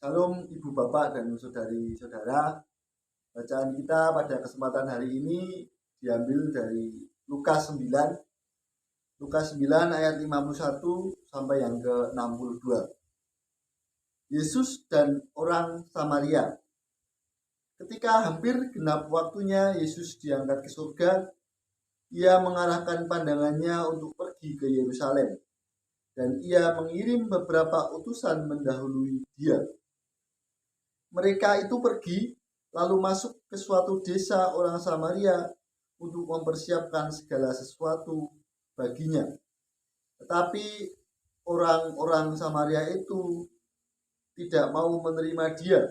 Salam Ibu Bapak dan saudari-saudara. Bacaan kita pada kesempatan hari ini diambil dari Lukas 9. Lukas 9 ayat 51 sampai yang ke-62. Yesus dan orang Samaria. Ketika hampir genap waktunya Yesus diangkat ke surga, ia mengarahkan pandangannya untuk pergi ke Yerusalem. Dan ia mengirim beberapa utusan mendahului dia. Mereka itu pergi, lalu masuk ke suatu desa orang Samaria untuk mempersiapkan segala sesuatu baginya. Tetapi orang-orang Samaria itu tidak mau menerima dia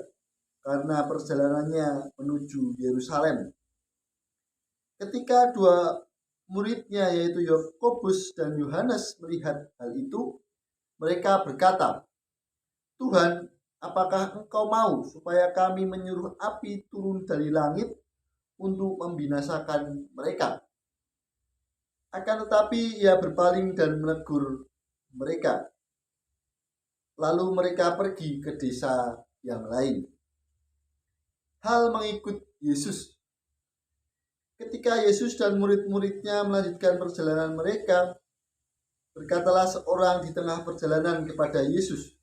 karena perjalanannya menuju Yerusalem. Ketika dua muridnya yaitu Yakobus dan Yohanes melihat hal itu, mereka berkata, "Tuhan, apakah Engkau mau supaya kami menyuruh api turun dari langit untuk membinasakan mereka?" Akan tetapi ia berpaling dan menegur mereka. Lalu mereka pergi ke desa yang lain. Hal mengikut Yesus. Ketika Yesus dan murid-muridnya melanjutkan perjalanan mereka, berkatalah seorang di tengah perjalanan kepada Yesus,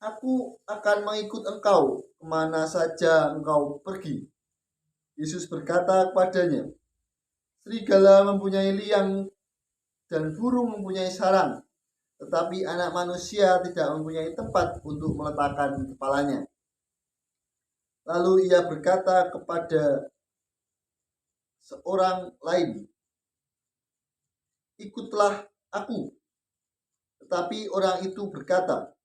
"Aku akan mengikut Engkau kemana saja Engkau pergi." Yesus berkata kepadanya, "Serigala mempunyai liang dan burung mempunyai sarang, tetapi anak manusia tidak mempunyai tempat untuk meletakkan kepalanya." Lalu ia berkata kepada seorang lain, "Ikutlah aku." Tetapi orang itu berkata,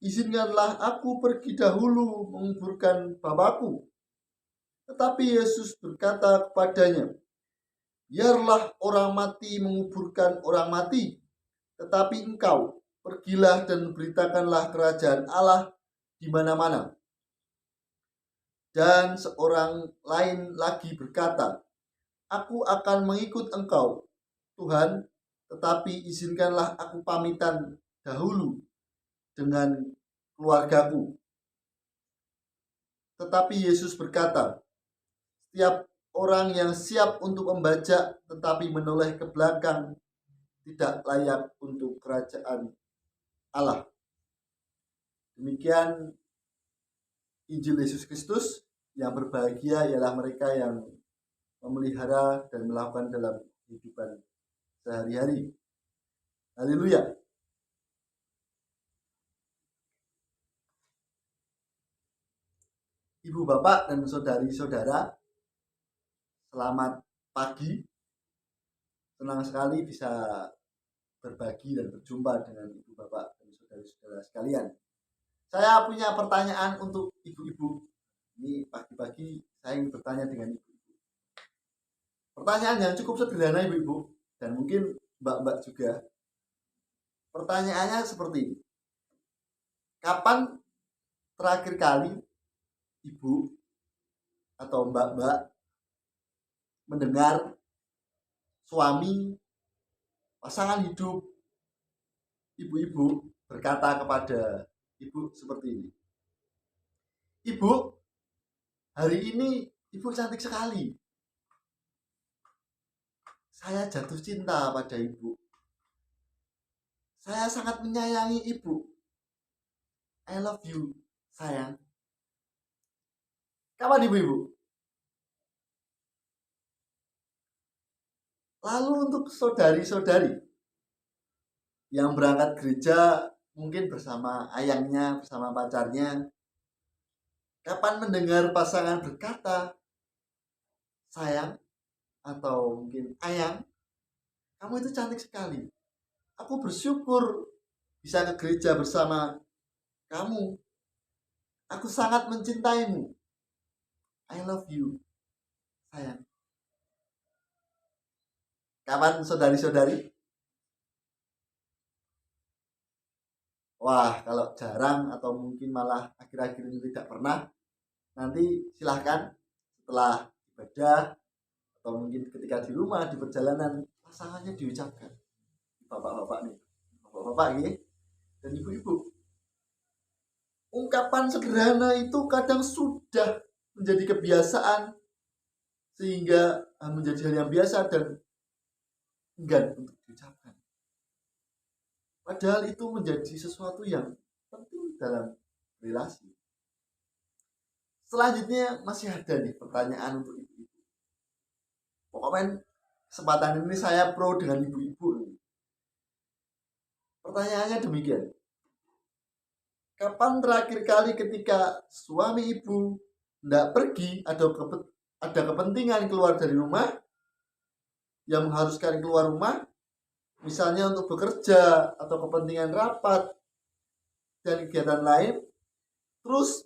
"Izinkanlah aku pergi dahulu menguburkan Bapakku." Tetapi Yesus berkata kepadanya, "Biarlah orang mati menguburkan orang mati, tetapi engkau pergilah dan beritakanlah kerajaan Allah di mana-mana." Dan seorang lain lagi berkata, "Aku akan mengikut Engkau, Tuhan, tetapi izinkanlah aku pamitan dahulu dengan keluargaku." Tetapi Yesus berkata, "Setiap orang yang siap untuk membajak tetapi menoleh ke belakang tidak layak untuk kerajaan Allah." Demikian Injil Yesus Kristus. Yang berbahagia ialah mereka yang memelihara dan melakukan dalam kehidupan sehari-hari. Haleluya. Ibu bapak dan saudari-saudara, selamat pagi. Senang sekali bisa berbagi dan berjumpa dengan ibu bapak dan saudari-saudara sekalian. Saya punya pertanyaan untuk ibu-ibu. Ini pagi-pagi saya ingin bertanya dengan ibu-ibu. Pertanyaan yang cukup sederhana ibu-ibu, dan mungkin mbak-mbak juga. Pertanyaannya seperti ini. Kapan terakhir kali ibu atau mbak-mbak mendengar suami, pasangan hidup ibu-ibu berkata kepada ibu seperti ini, "Ibu, hari ini ibu cantik sekali. Saya jatuh cinta pada ibu. Saya sangat menyayangi ibu. I love you, sayang." Kapan ibu-ibu? Lalu untuk saudari-saudari yang berangkat gereja mungkin bersama ayangnya, bersama pacarnya, kapan mendengar pasangan berkata, "Sayang," atau mungkin "Ayang, kamu itu cantik sekali. Aku bersyukur bisa ke gereja bersama kamu. Aku sangat mencintaimu. I love you, sayang." Kapan saudari-saudari? Wah, kalau jarang atau mungkin malah akhir-akhir ini tidak pernah, nanti silahkan setelah ibadah atau mungkin ketika di rumah, di perjalanan, pasangannya diucapkan. Bapak-bapak nih, bapak-bapak ini, dan ibu-ibu. ungkapan sederhana itu kadang sudah menjadi kebiasaan sehingga menjadi hal yang biasa dan enggan untuk diucapkan. Padahal itu menjadi sesuatu yang penting dalam relasi. Selanjutnya masih ada nih pertanyaan untuk ibu-ibu. Pokoknya kesempatan ini saya pro dengan ibu-ibu. Pertanyaannya demikian. Kapan terakhir kali ketika suami ibu tidak pergi, ada kepentingan keluar dari rumah yang mengharuskan keluar rumah, misalnya untuk bekerja atau kepentingan rapat dan kegiatan lain, terus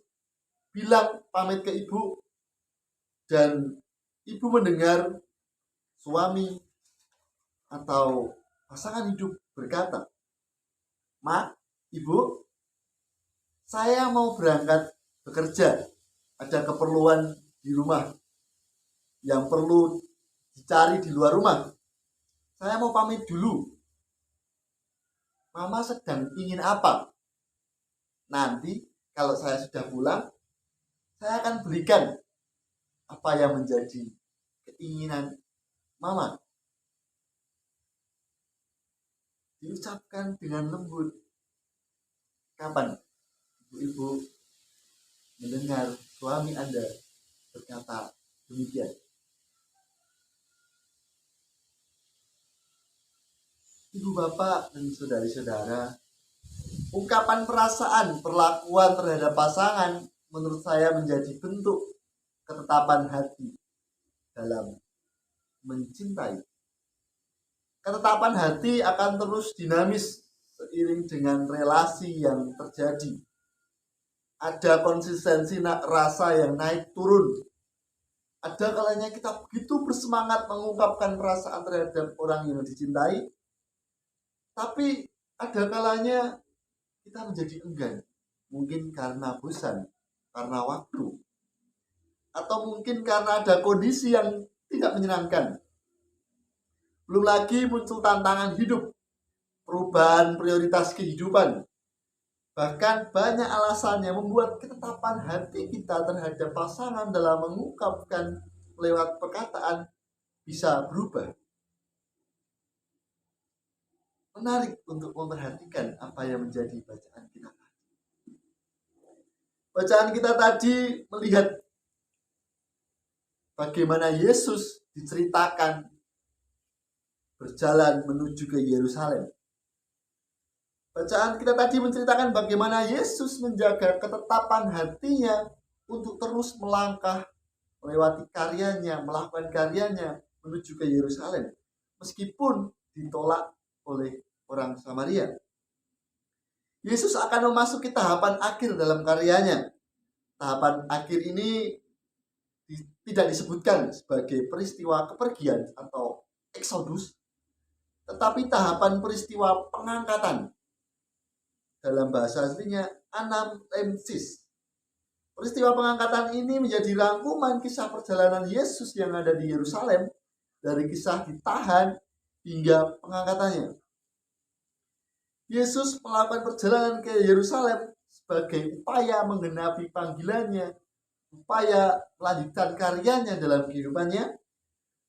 bilang pamit ke ibu dan ibu mendengar suami atau pasangan hidup berkata, "Ma, ibu, saya mau berangkat bekerja, ada keperluan di rumah yang perlu dicari di luar rumah. Saya mau pamit dulu. Mama sedang ingin apa? Nanti kalau saya sudah pulang, saya akan berikan apa yang menjadi keinginan Mama." Diucapkan dengan lembut. Kapan ibu mendengar suami Anda berkata demikian? Ibu bapak dan saudari-saudara, ungkapan perasaan, perlakuan terhadap pasangan menurut saya menjadi bentuk ketetapan hati dalam mencintai. Ketetapan hati akan terus dinamis seiring dengan relasi yang terjadi. Ada konsistensi rasa yang naik turun. Ada kalanya kita begitu bersemangat mengungkapkan perasaan terhadap orang yang dicintai, tapi ada kalanya kita menjadi enggan. Mungkin karena bosan, karena waktu, atau mungkin karena ada kondisi yang tidak menyenangkan. Belum lagi muncul tantangan hidup, perubahan prioritas kehidupan. Bahkan banyak alasan yang membuat ketetapan hati kita terhadap pasangan dalam mengungkapkan lewat perkataan bisa berubah. Menarik untuk memperhatikan apa yang menjadi bacaan kita tadi. Bacaan kita tadi melihat bagaimana Yesus diceritakan berjalan menuju ke Yerusalem. Bacaan kita tadi menceritakan bagaimana Yesus menjaga ketetapan hatinya untuk terus melangkah, melewati karyanya, melakukan karyanya menuju ke Yerusalem. Meskipun ditolak oleh orang Samaria. Yesus akan memasuki tahapan akhir dalam karyanya. Tahapan akhir ini tidak disebutkan sebagai peristiwa kepergian atau eksodus, tetapi tahapan peristiwa pengangkatan. Dalam bahasa aslinya anamnesis. Peristiwa pengangkatan ini menjadi rangkuman kisah perjalanan Yesus yang ada di Yerusalem dari kisah ditahan hingga pengangkatannya. Yesus melakukan perjalanan ke Yerusalem sebagai upaya menggenapi panggilannya, upaya melanjutkan karyanya dalam kehidupannya.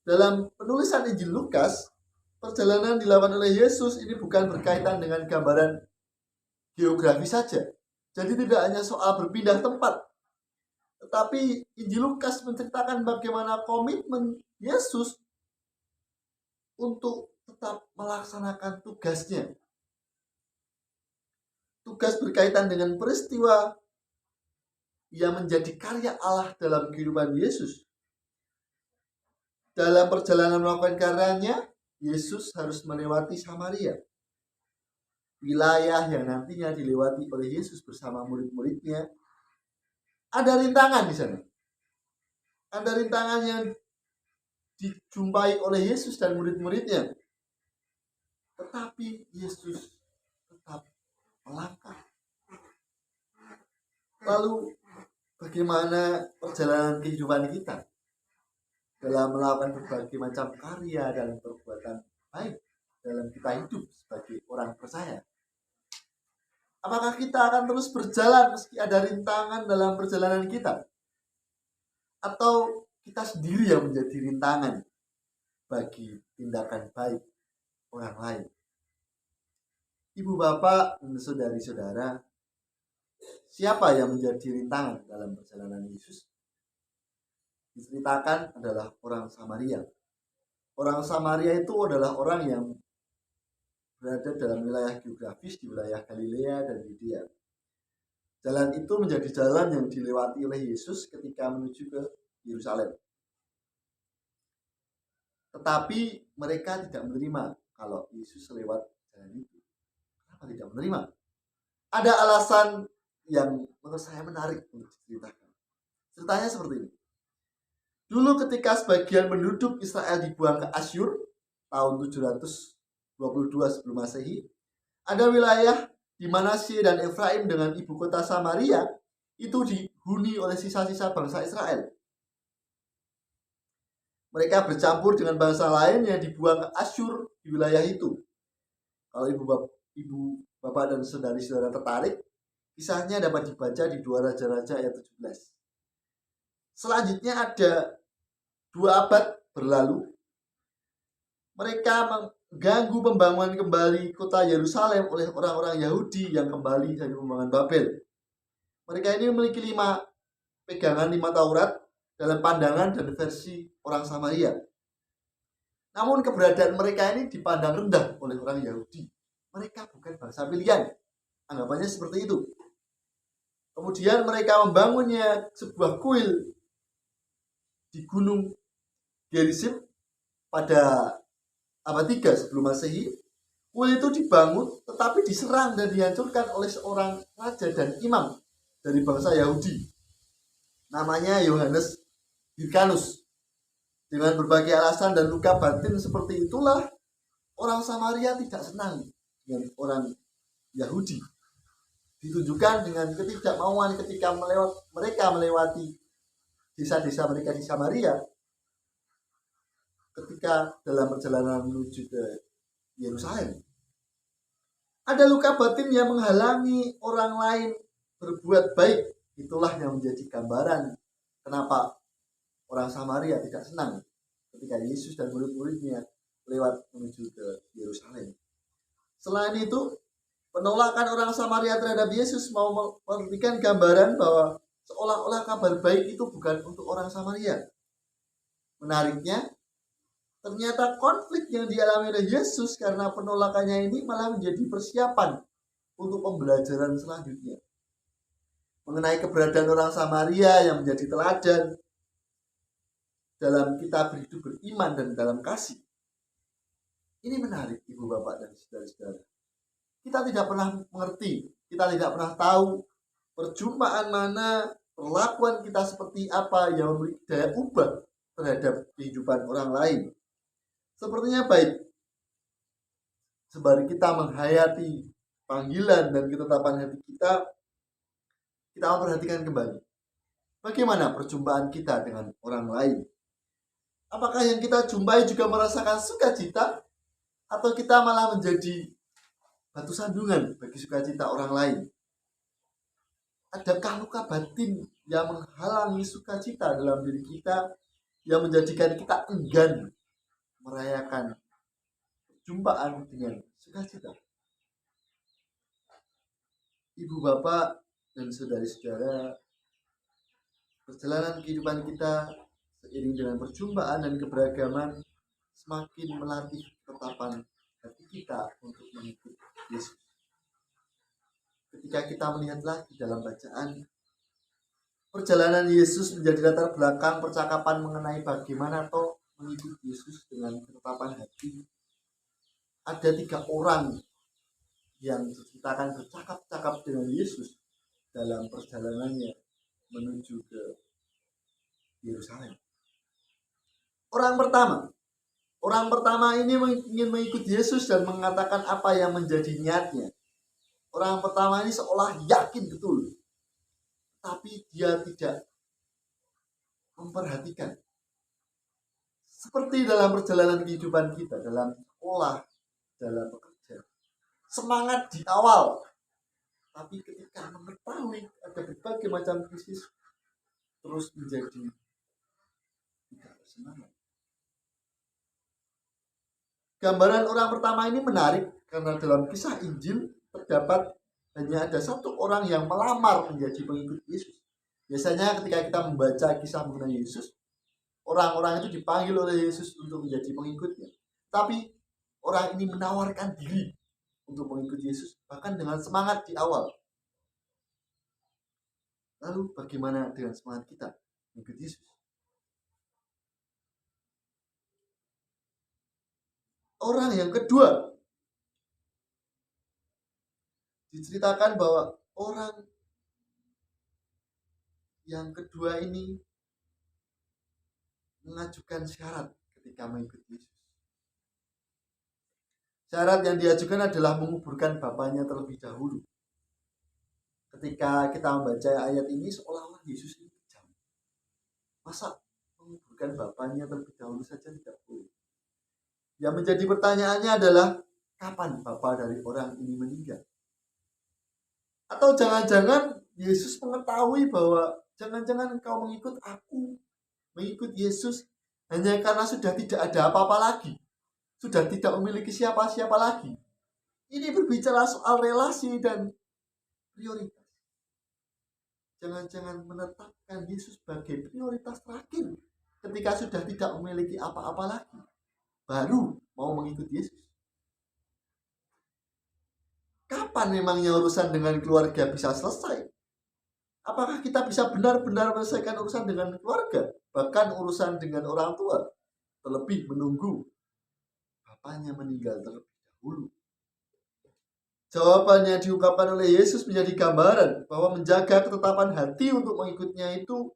Dalam penulisan Injil Lukas, perjalanan dilakukan oleh Yesus ini bukan berkaitan dengan gambaran geografi saja. Jadi tidak hanya soal berpindah tempat, tetapi Injil Lukas menceritakan bagaimana komitmen Yesus untuk tetap melaksanakan tugasnya. Tugas berkaitan dengan peristiwa yang menjadi karya Allah dalam kehidupan Yesus. Dalam perjalanan melakukan karyanya, Yesus harus melewati Samaria. Wilayah yang nantinya dilewati oleh Yesus bersama murid-muridnya. Ada rintangan di sana. Ada rintangan yang dijumpai oleh Yesus dan murid-muridnya. Tetapi Yesus tetap melangkah. Lalu bagaimana perjalanan kehidupan kita dalam melakukan berbagai macam karya dan perbuatan baik dalam kita hidup sebagai orang percaya? Apakah kita akan terus berjalan meski ada rintangan dalam perjalanan kita? Atau kita sendiri yang menjadi rintangan bagi tindakan baik orang lain? Ibu bapak dan saudari-saudara, siapa yang menjadi rintangan dalam perjalanan Yesus? Diceritakan adalah orang Samaria. Orang Samaria itu adalah orang yang berada dalam wilayah geografis di wilayah Galilea dan Yudea. Jalan itu menjadi jalan yang dilewati oleh Yesus ketika menuju ke Yerusalem. Tetapi mereka tidak menerima kalau Yesus lewat jalan itu. Kenapa tidak menerima? Ada alasan yang menurut saya menarik untuk diceritakan. Ceritanya seperti ini. Dulu ketika sebagian penduduk Israel dibuang ke Asyur tahun 722 sebelum Masehi, ada wilayah di Manasye dan Efraim dengan ibu kota Samaria itu dihuni oleh sisa-sisa bangsa Israel. Mereka bercampur dengan bangsa lain yang dibuang ke Asyur di wilayah itu. Kalau ibu bapak dan saudari-saudara tertarik, kisahnya dapat dibaca di 2 Raja-Raja ayat 17. Selanjutnya ada 2 abad berlalu, mereka mengganggu pembangunan kembali kota Yerusalem oleh orang-orang Yahudi yang kembali dari pembangunan Babel. Mereka ini memiliki 5 Taurat dalam pandangan dan versi orang Samaria. Namun keberadaan mereka ini dipandang rendah oleh orang Yahudi. Mereka bukan bangsa pilihan. Anggapannya seperti itu. Kemudian mereka membangunnya sebuah kuil di Gunung Gerizim pada abad 3 sebelum Masehi. Kuil itu dibangun tetapi diserang dan dihancurkan oleh seorang raja dan imam dari bangsa Yahudi. Namanya Yohanes Hyrcanus. Dengan berbagai alasan dan luka batin seperti itulah orang Samaria tidak senang dengan orang Yahudi. Ditunjukkan dengan ketidakmauan ketika mereka melewati desa-desa mereka di Samaria. Ketika dalam perjalanan menuju ke Yerusalem, ada luka batin yang menghalangi orang lain berbuat baik. Itulah yang menjadi gambaran kenapa orang Samaria tidak senang ketika Yesus dan murid-muridnya lewat menuju ke Yerusalem. Selain itu, penolakan orang Samaria terhadap Yesus mau memberikan gambaran bahwa seolah-olah kabar baik itu bukan untuk orang Samaria. Menariknya, ternyata konflik yang dialami oleh Yesus karena penolakannya ini malah menjadi persiapan untuk pembelajaran selanjutnya. Mengenai keberadaan orang Samaria yang menjadi teladan dalam kita berhidup beriman dan dalam kasih. Ini menarik, ibu bapak dan saudara-saudara. Kita tidak pernah mengerti, kita tidak pernah tahu perjumpaan mana, perlakuan kita seperti apa yang memiliki daya ubah terhadap kehidupan orang lain. Sepertinya baik sembari kita menghayati panggilan dan ketetapan hati kita memperhatikan kembali bagaimana perjumpaan kita dengan orang lain. Apakah yang kita jumpai juga merasakan sukacita atau kita malah menjadi batu sandungan bagi sukacita orang lain? Adakah luka batin yang menghalangi sukacita dalam diri kita yang menjadikan kita enggan merayakan perjumpaan dengan sukacita? Ibu bapak dan saudari-saudara, perjalanan kehidupan kita seiring dengan perjumpaan dan keberagaman semakin melatih ketetapan hati kita untuk mengikuti Yesus. Ketika kita melihat lagi dalam bacaan, perjalanan Yesus menjadi latar belakang percakapan mengenai bagaimana toh mengikuti Yesus dengan ketetapan hati. Ada 3 orang yang diceritakan bercakap-cakap dengan Yesus dalam perjalanannya menuju ke Yerusalem. Orang pertama ini ingin mengikuti Yesus dan mengatakan apa yang menjadi niatnya. Orang pertama ini seolah yakin betul, tapi dia tidak memperhatikan. Seperti dalam perjalanan kehidupan kita, dalam sekolah, dalam bekerja. Semangat di awal, Tapi ketika mengetahui ada berbagai macam krisis, terus menjadi tidak bersemangat. Gambaran orang pertama ini menarik karena dalam kisah Injil terdapat hanya ada satu orang yang melamar menjadi pengikut Yesus. Biasanya ketika kita membaca kisah mengenai Yesus, orang-orang itu dipanggil oleh Yesus untuk menjadi pengikutnya. Tapi orang ini menawarkan diri untuk mengikut Yesus, bahkan dengan semangat di awal. Lalu bagaimana dengan semangat kita mengikut Yesus? Orang yang kedua diceritakan bahwa orang yang kedua ini mengajukan syarat ketika mengikut Yesus. Syarat yang diajukan adalah menguburkan bapaknya terlebih dahulu. Ketika kita membaca ayat ini seolah-olah Yesus ini kejam. Masa menguburkan bapaknya terlebih dahulu saja tidak boleh? Yang menjadi pertanyaannya adalah kapan bapak dari orang ini meninggal? Atau jangan-jangan Yesus mengetahui bahwa jangan-jangan engkau mengikut aku, mengikut Yesus hanya karena sudah tidak ada apa-apa lagi, sudah tidak memiliki siapa-siapa lagi. Ini berbicara soal relasi dan prioritas. Jangan-jangan menetapkan Yesus sebagai prioritas terakhir ketika sudah tidak memiliki apa-apa lagi, baru mau mengikut Yesus. Kapan memangnya urusan dengan keluarga bisa selesai? Apakah kita bisa benar-benar menyelesaikan urusan dengan keluarga, bahkan urusan dengan orang tua, terlebih menunggu bapaknya meninggal terlebih dahulu? Jawabannya diungkapkan oleh Yesus menjadi gambaran bahwa menjaga ketetapan hati untuk mengikutnya itu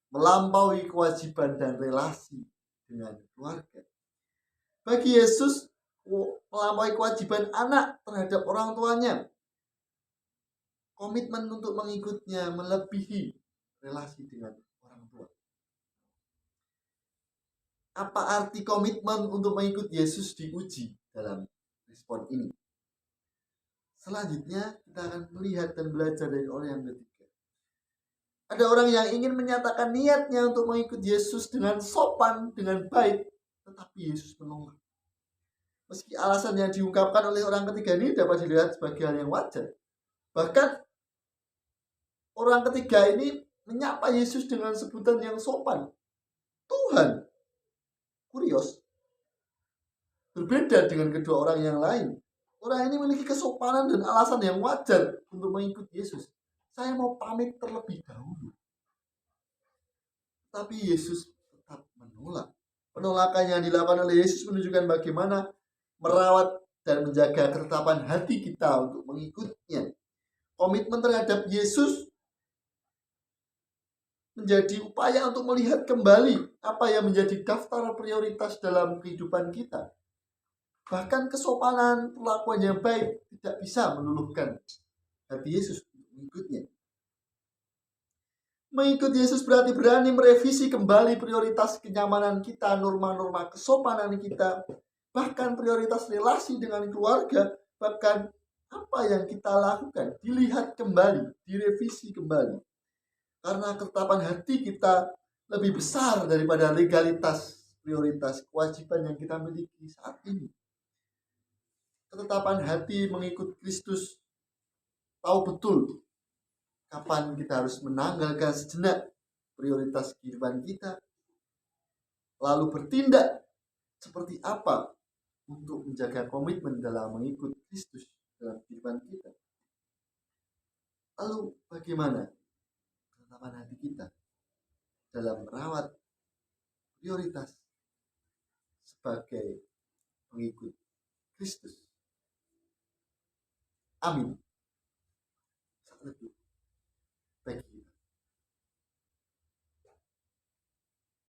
melampaui kewajiban dan relasi dengan keluarga. Bagi Yesus, melampaui kewajiban anak terhadap orang tuanya, komitmen untuk mengikutnya melebihi relasi dengan orang tua. Apa arti komitmen untuk mengikut Yesus diuji dalam respon ini? Selanjutnya kita akan melihat dan belajar dari orang yang ketiga. Ada orang yang ingin menyatakan niatnya untuk mengikut Yesus dengan sopan, dengan baik, tetapi Yesus menolak. Meski alasan yang diungkapkan oleh orang ketiga ini dapat dilihat sebagai hal yang wajar. Bahkan orang ketiga ini menyapa Yesus dengan sebutan yang sopan. Tuhan. Kurios. Berbeda dengan kedua orang yang lain. Orang ini memiliki kesopanan dan alasan yang wajar untuk mengikut Yesus. Saya mau pamit terlebih dahulu. Tapi Yesus tetap menolak. Penolakan yang dilakukan oleh Yesus menunjukkan bagaimana merawat dan menjaga ketetapan hati kita untuk mengikutnya. Komitmen terhadap Yesus menjadi upaya untuk melihat kembali apa yang menjadi daftar prioritas dalam kehidupan kita. Bahkan kesopanan, perlakuan yang baik tidak bisa meluluhkan hati Yesus untuk mengikutnya. Mengikut Yesus berarti berani merevisi kembali prioritas kenyamanan kita, norma-norma kesopanan kita, bahkan prioritas relasi dengan keluarga, bahkan apa yang kita lakukan dilihat kembali, direvisi kembali. Karena ketetapan hati kita lebih besar daripada legalitas, prioritas, kewajiban yang kita miliki saat ini. Ketetapan hati mengikut Kristus tahu betul kapan kita harus menanggalkan sejenak prioritas kehidupan kita, lalu bertindak seperti apa untuk menjaga komitmen dalam mengikut Kristus dalam kehidupan kita. Lalu bagaimana ketetapan hati kita dalam merawat prioritas sebagai pengikut Kristus? Amin.